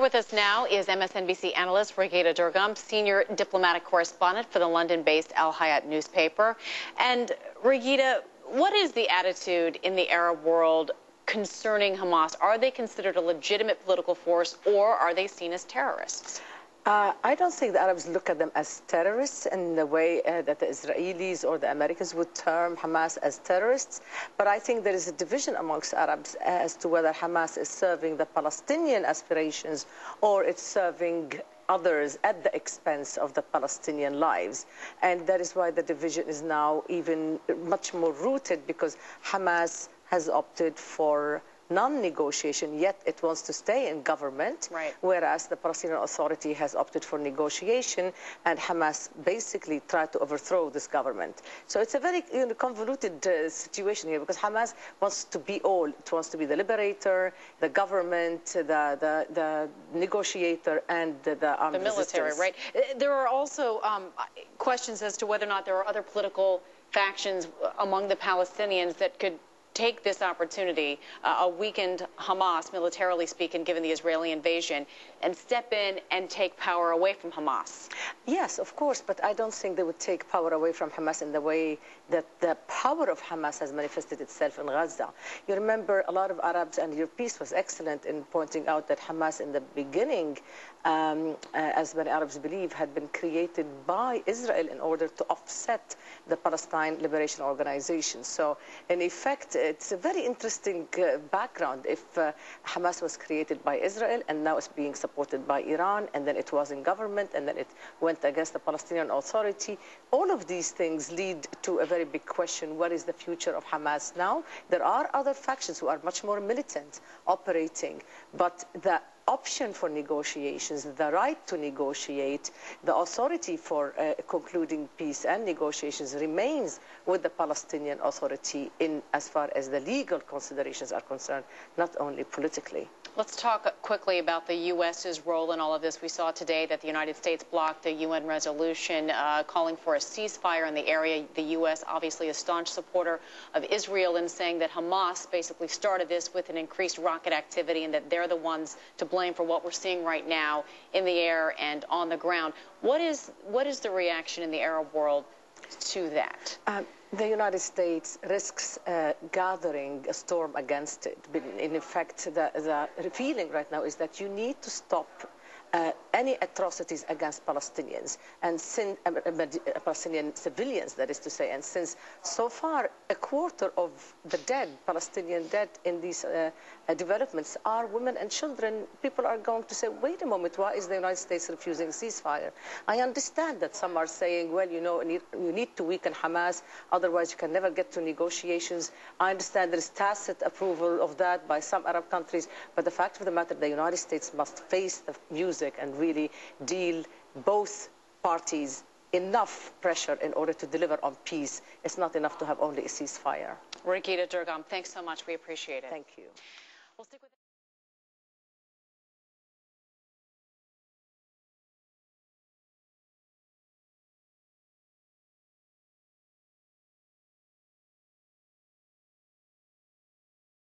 with us now is MSNBC analyst Regina Durgam, senior diplomatic correspondent for the London-based Al Hayat newspaper. And Regina, what is the attitude in the Arab world concerning Hamas? Are they considered a legitimate political force, or are they seen as terrorists? I don't think the Arabs look at them as terrorists in the way that the Israelis or the Americans would term Hamas as terrorists. But I think there is a division amongst Arabs as to whether Hamas is serving the Palestinian aspirations or it's serving others at the expense of the Palestinian lives. And that is why the division is now even much more rooted, because Hamas has opted for non-negotiation, yet it wants to stay in government, right, whereas the Palestinian Authority has opted for negotiation, and Hamas basically tried to overthrow this government. So it's a very convoluted situation here, because Hamas wants to be all. It wants to be the liberator, the government, the negotiator, and the armed military, resistance. right? There are also questions as to whether or not there are other political factions among the Palestinians that could take this opportunity, a weakened Hamas, militarily speaking, given the Israeli invasion, and step in and take power away from Hamas. Yes, of course, but I don't think they would take power away from Hamas in the way that the power of Hamas has manifested itself in Gaza. You remember a lot of Arabs, and your piece was excellent in pointing out that Hamas in the beginning, as many Arabs believe, had been created by Israel in order to offset the Palestine Liberation Organization. So, in effect, it's a very interesting background. If Hamas was created by Israel and now it's being supported by Iran, and then it was in government, and then it went against the Palestinian Authority, all of these things lead to a very big question: what is the future of Hamas now? There are other factions who are much more militant operating, but the option for negotiations, the right to negotiate, the authority for concluding peace and negotiations remains with the Palestinian Authority in as far as the legal considerations are concerned, not only politically. Let's talk quickly about the U.S.'s role in all of this. We saw today that the United States blocked the UN resolution calling for a ceasefire in the area. The U.S. obviously a staunch supporter of Israel, in saying that Hamas basically started this with an increased rocket activity, and that they're the ones to blame for what we're seeing right now in the air and on the ground. What is the reaction in the Arab world to that? The United States risks gathering a storm against it. In fact, the feeling right now is that you need to stop any atrocities against Palestinians and Palestinian civilians, that is to say. And since so far a quarter of the dead, Palestinian dead in these developments are women and children, people are going to say, wait a moment, why is the United States refusing ceasefire? I understand that some are saying, well, you know, you need to weaken Hamas, otherwise you can never get to negotiations. I understand there is tacit approval of that by some Arab countries, but the fact of the matter, the United States must face the music and really deal both parties enough pressure in order to deliver on peace. It's not enough to have only a ceasefire. Regina Durgam, thanks so much. We appreciate it. Thank you. We'll stick with